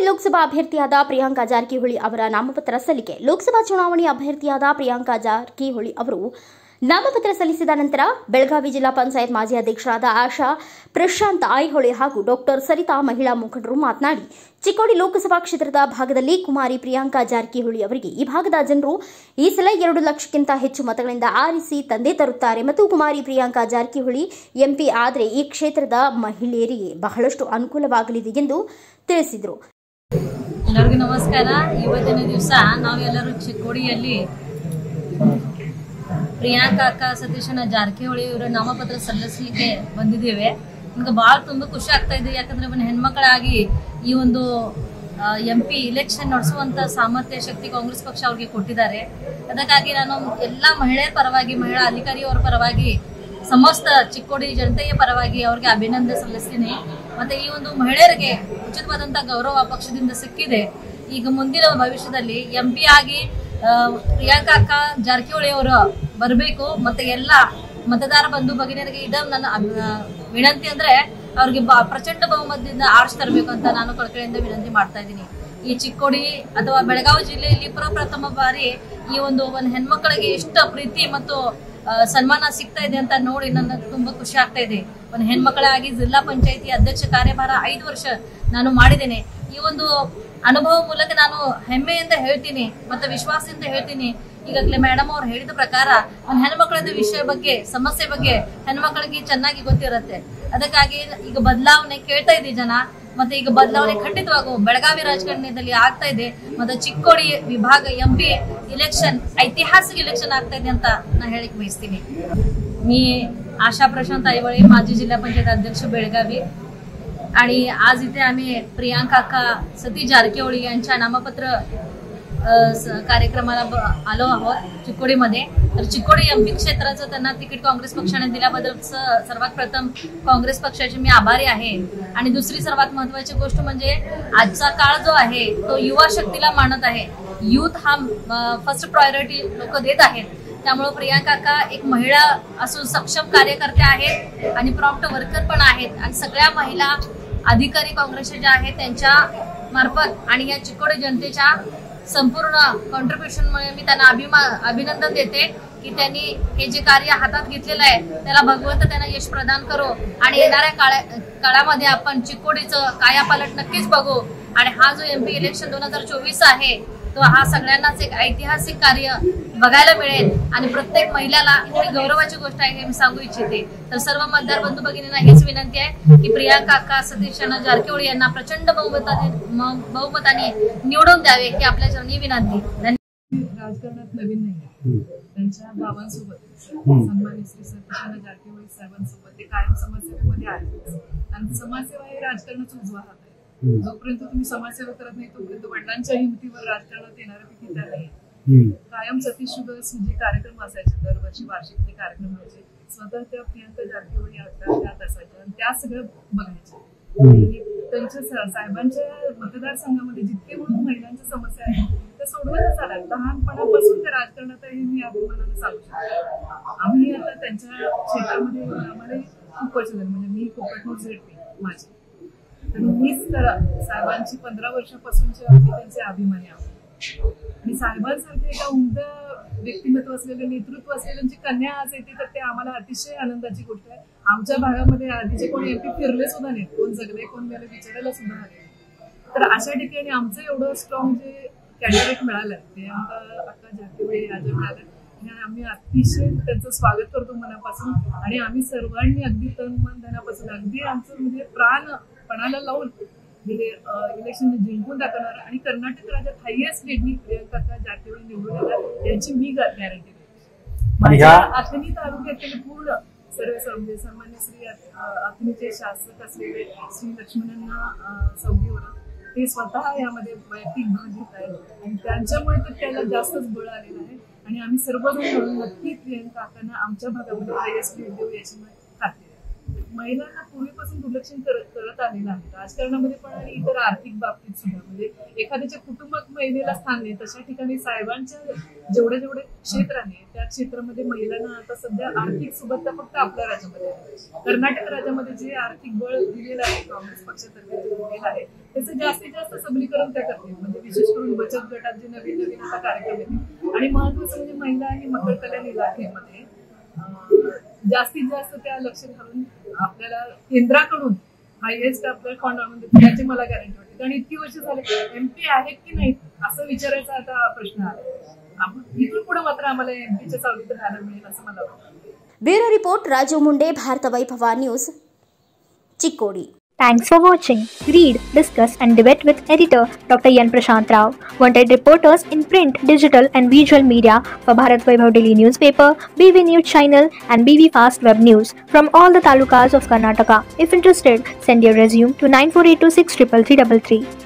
ಲೋಕಸಭಾ ಅಭ್ಯರ್ಥಿಯಾದ ಪ್ರಿಯಾಂಕಾ ಜಾರಕಿಹೊಳಿ ಅವರ ನಾಮಪತ್ರ ಸಲ್ಲಿಕೆ. ಲೋಕಸಭಾ ಚುನಾವಣೆ ಅಭ್ಯರ್ಥಿಯಾದ ಪ್ರಿಯಾಂಕಾ ಜಾರಕಿಹೊಳಿ ಅವರು ನಾಮಪತ್ರ ಸಲ್ಲಿಸಿದ ನಂತರ ಬೆಳಗಾವಿ ಜಿಲ್ಲಾ ಪಂಚಾಯತ್ ಮಾಜಿ ಅಧ್ಯಕ್ಷರಾದ ಆಶಾ ಪ್ರಶಾಂತ್ ಐಹೊಳೆ ಹಾಗೂ ಡಾಕ್ಟರ್ ಸರಿತಾ ಮಹಿಳಾ ಮುಖಂಡರು ಮಾತನಾಡಿ, ಚಿಕ್ಕೋಡಿ ಲೋಕಸಭಾ ಕ್ಷೇತ್ರದ ಭಾಗದಲ್ಲಿ ಕುಮಾರಿ ಪ್ರಿಯಾಂಕಾ ಜಾರಕಿಹೊಳಿ ಅವರಿಗೆ ಈ ಭಾಗದ ಜನರು ಈ ಸಲ 2 ಲಕ್ಷಕ್ಕಿಂತ ಹೆಚ್ಚು ಮತಗಳಿಂದ ಆರಿಸಿ ತಂದೆ ತರುತ್ತಾರೆ ಮತ್ತು ಕುಮಾರಿ ಪ್ರಿಯಾಂಕಾ ಜಾರಕಿಹೊಳಿ ಎಂಪಿ ಆದರೆ ಈ ಕ್ಷೇತ್ರದ ಮಹಿಳೆಯರಿಗೆ ಬಹಳಷ್ಟು ಅನುಕೂಲವಾಗಲಿದೆ ಎಂದು ತಿಳಿಸಿದರು. ಎಲ್ಲರಿಗೂ ನಮಸ್ಕಾರ. ಇವತ್ತಿನ ದಿವಸ ನಾವೆಲ್ಲರೂ ಚಿಕ್ಕೋಡಿಯಲ್ಲಿ ಪ್ರಿಯಾಂಕಾ ಅಕ್ಕ ಸತೀಶನ ಜಾರಕಿಹೊಳಿ ಅವರ ನಾಮಪತ್ರ ಸಲ್ಲಿಸಲಿಕ್ಕೆ ಬಂದಿದ್ದೇವೆ. ನಮ್ಗೆ ಬಹಳ ತುಂಬಾ ಖುಷಿ ಆಗ್ತಾ ಇದೆ. ಯಾಕಂದ್ರೆ ಒಂದು ಹೆಣ್ಮಕ್ಕಳಾಗಿ ಈ ಒಂದು MP ಇಲೆಕ್ಷನ್ ನಡೆಸುವಂತ ಸಾಮರ್ಥ್ಯ ಶಕ್ತಿ ಕಾಂಗ್ರೆಸ್ ಪಕ್ಷ ಅವ್ರಿಗೆ ಕೊಟ್ಟಿದ್ದಾರೆ. ಅದಕ್ಕಾಗಿ ನಾನು ಎಲ್ಲಾ ಮಹಿಳೆಯರ ಪರವಾಗಿ, ಮಹಿಳಾ ಅಧಿಕಾರಿಯವರ ಪರವಾಗಿ, ಸಮಸ್ತ ಚಿಕ್ಕೋಡಿ ಜನತೆಯ ಪರವಾಗಿ ಅವ್ರಿಗೆ ಅಭಿನಂದನೆ ಸಲ್ಲಿಸ್ತೀನಿ. ಮತ್ತೆ ಈ ಒಂದು ಮಹಿಳೆಯರಿಗೆ ಉಚಿತವಾದಂತಹ ಗೌರವ ಪಕ್ಷದಿಂದ ಸಿಕ್ಕಿದೆ. ಈಗ ಮುಂದಿನ ಭವಿಷ್ಯದಲ್ಲಿ MP ಆಗಿ ಪ್ರಿಯಾಂಕಾ ಅಕ್ಕ ಜಾರಕಿಹೊಳಿ ಅವರು ಬರಬೇಕು. ಮತ್ತೆ ಎಲ್ಲ ಮತದಾರ ಬಂಧು ಭಗಿನಿಯರಿಗೆ ಇದ ನನ್ನ ವಿನಂತಿ ಅಂದ್ರೆ ಅವ್ರಿಗೆ ಪ್ರಚಂಡ ಬಹುಮತದಿಂದ ಆರಿಸಿ ತರಬೇಕು ಅಂತ ನಾನು ಕಳಕಳಿಯಿಂದ ವಿನಂತಿ ಮಾಡ್ತಾ ಇದ್ದೀನಿ. ಈ ಚಿಕ್ಕೋಡಿ ಅಥವಾ ಬೆಳಗಾವಿ ಜಿಲ್ಲೆಯಲ್ಲಿ ಪ್ರಪ್ರಥಮ ಬಾರಿ ಈ ಒಂದು ಹೆಣ್ಮಕ್ಕಳಿಗೆ ಎಷ್ಟು ಪ್ರೀತಿ ಮತ್ತು ಸನ್ಮಾನ ಸಿಗ್ತಾ ಇದೆ ಅಂತ ನೋಡಿ ನನಗೆ ತುಂಬಾ ಖುಷಿ ಆಗ್ತಾ ಇದೆ. ಒಂದು ಹೆಣ್ಮಕ್ಕಳಾಗಿ ಜಿಲ್ಲಾ ಪಂಚಾಯತಿ ಅಧ್ಯಕ್ಷ ಕಾರ್ಯಭಾರ 5 ವರ್ಷ ನಾನು ಮಾಡಿದ್ದೇನೆ. ಈ ಒಂದು ಅನುಭವ ಮೂಲಕ ನಾನು ಹೆಮ್ಮೆಯಿಂದ ಹೇಳ್ತೀನಿ ಮತ್ತೆ ವಿಶ್ವಾಸದಿಂದ ಹೇಳ್ತೀನಿ. ಈಗಾಗಲೇ ಮೇಡಮ್ ಅವ್ರು ಹೇಳಿದ ಪ್ರಕಾರ ಒಂದು ಹೆಣ್ಮಕ್ಳದ ವಿಷಯ ಬಗ್ಗೆ, ಸಮಸ್ಯೆ ಬಗ್ಗೆ ಹೆಣ್ಮಕ್ಳಿಗೆ ಚೆನ್ನಾಗಿ ಗೊತ್ತಿರುತ್ತೆ. ಅದಕ್ಕಾಗಿ ಈಗ ಬದಲಾವಣೆ ಕೇಳ್ತಾ ಇದೆ ಜನ. ಮತ್ತೆ ಈಗ ಬದಲಾವಣೆ ಖಂಡಿತವಾಗೂ ಬೆಳಗಾವಿ ರಾಜಕಾರಣದಲ್ಲಿ ಆಗ್ತಾ ಇದೆ. ಮತ್ತೆ ಚಿಕ್ಕೋಡಿ ವಿಭಾಗ MP इलेक्शन ऐतिहासिक इलेक्शन ಆಗ್ತಾ ಇದೆ ಅಂತ ನಾನು ಹೇಳಿಕ್ ಬಯಸ್ತೀನಿ. मी आशा प्रशांत ऐवळे, माजी जिल्हा पंचायत अध्यक्ष बेळगावी. आणि आज इथे आम्ही प्रियांका अक्का सतीश जारकिहोळी यांच्या नामपत्र कार्यक्रमाला आलो आहोत चिक्कोडीमध्ये. तर चिक्कोडी MP क्षेत्राचं त्यांना तिकीट काँग्रेस पक्षाने दिल्याबद्दल सर्वात प्रथम काँग्रेस पक्षाचे मी आभारी आहे. आणि दुसरी सर्वात महत्त्वाची गोष्ट म्हणजे आजचा काळ जो आहे तो युवा शक्तीला मानत आहे. यूथ हा फर्स्ट प्रायोरिटी लोक देत आहेत. त्यामुळे प्रियांका अक्का एक महिला असून सक्षम कार्यकर्ते आहेत आणि प्रॉम्प्ट वर्कर पण आहेत. आणि सगळ्या महिला अधिकारी काँग्रेसचे जे आहेत त्यांच्या मार्फत आणि या चिक्कोडी जनतेच्या संपूर्ण कॉन्ट्रीब्युशनमुळे मी त्यांना अभिनंदन देते की त्यांनी हे जे कार्य हातात घेतलेलं आहे त्याला भगवंत त्यांना यश प्रदान करो. आणि येणाऱ्या काळामध्ये आपण चिक्कोडीचं कायापालट नक्कीच बघू. आणि हा जो MP इलेक्शन 2024 आहे तो हा सगळ्यांनाच एक ऐतिहासिक कार्य बघायला मिळेल. आणि प्रत्येक महिलेला ही गौरवाची गोष्ट आहे हे मी सांगू इच्छिते. तर सर्व मतदार बंधू भगिनींना हेच विनंती आहे की प्रियांका अक्का सतीश जारकिहोळी यांना प्रचंड बहुमताने निवडून द्यावे ही आपल्या चरणी विनंती. राजकारणात नवीन नाही. त्यांच्या बाबांसोबत सन्माननीय श्री सतीश जारकिहोळी साहेबांसोबत ते कायम समाजसेवेमध्ये आहेत. आणि समाजसेवा हे राजकारणाचा उजवा हात आहे. जोपर्यंत तुम्ही समाजसेवा करत नाही तोपर्यंत वडिलांच्या हिमतीवर राजकारणात येणारे तिथे त्या नाही. कायम सतीश जे कार्यक्रम असायचे, दरवर्षी वार्षिक कार्यक्रम व्हायचे, स्वतः त्या प्रियांका जारकिहोळी त्यात असायच्या आणि त्या सगळं बघायच्या. आणि त्यांच्या साहेबांच्या मतदारसंघामध्ये जितके म्हणून महिलांच्या समस्या आहेत त्या सोडवतच आल्या. लहानपणापासून त्या राजकारणात आहे मी अभिमानाने सांगू शकतो. आम्ही आता त्यांच्या क्षेत्रामध्ये आम्हाला खूप वर्ष झाली. म्हणजे मी कोकटनूर झेडपी माझी, तर मीच साहेबांची 15 वर्षापासूनचे आम्ही त्यांचे अभिमानी आहोत. आणि साहेबांसारखे एका उमद्या व्यक्तिमत्व असलेले, नेतृत्व असलेल्यांची कन्या आज येते तर ते आम्हाला अतिशय आनंदाची गोष्ट आहे. आमच्या भागामध्ये आधीचे कोणी MP फिरले सुद्धा नाहीत, कोण जगले कोण गेले विचारायला सुद्धा आले. तर अशा ठिकाणी आमचं एवढं स्ट्रॉंग जे कॅन्डिडेट मिळालंय ते अक्का जारकिहोळी राजा मिळाले. आम्ही अतिशय त्यांचं स्वागत करतो मनापासून. आणि आम्ही सर्वांनी अगदी तन मन धनापासून अगदी आमचं म्हणजे प्राणपणाला लावून इलेक्शन जिंकून दाखवणार. आणि कर्नाटक राज्यात हायएस्ट लीडनी प्रियांका जारकिहोळी निवडून येणार याची मी गॅरंटी देते. माझ्या अथनी तालुक्यातील पूर्ण सर्व म्हणजे सन्मान्य श्री अथनीचे शासक असलेले श्री लक्ष्मणअण्णा सवदीवर ते स्वतः यामध्ये वैयक्तिक भाग घेत आहेत. आणि त्यांच्यामुळे तर त्याला जास्तच बळ आलेलं आहे. आणि आम्ही सर्वजण मिळून नक्की प्रियांका अक्कांना आमच्या भागामध्ये हायएस्ट लीड देऊ याची खात्री आहे. महिलांना पूर्वीपासून दुर्लक्षण करत आलेलं आहे राजकारणामध्ये पण आणि इतर आर्थिक बाबतीत सुद्धा. म्हणजे एखाद्याच्या कुटुंबात महिलेला स्थान नाही, तशा ठिकाणी साहेबांच्या जेवढे क्षेत्र आहे त्या क्षेत्रामध्ये महिलांना आता सध्या आर्थिक सुबत्ता फक्त आपल्या राज्यामध्ये आहे. कर्नाटक राज्यामध्ये जे आर्थिक बळ दिलेलं आहे काँग्रेस पक्षातर्फे दिलेलं आहे त्याचं जास्तीत जास्त सबलीकरण त्या करतील. म्हणजे विशेष करून बचत गटात जे नवीन आता कार्यक्रम येतील आणि महत्वाचं म्हणजे महिला आणि मकर कल्याण इलाख्यामध्ये जास्तीत जास्त त्या लक्ष घालून आपल्याला केंद्राकडून हायएस्ट आपल्याला फंड आणून देतील याची मला गॅरंटी वाटते. कारण इतकी वर्ष झाले MP आहेत की नाही असं विचारायचा आता प्रश्न आला. इथून पुढे मात्र आम्हाला MPच्या सावलीत राहायला मिळेल असं मला वाटतं. Bureau report Raju Munde, Bharat Vaibhav news, Chikkodi. Thanks for watching. Read, discuss and debate with editor Dr. Yan Prashant Rao. Wanted reporters in print, digital and visual media for Bharat Vaibhav Daily Newspaper, BV News Channel and BV Fast Web News from all the talukas of Karnataka. If interested, send your resume to 9482633333.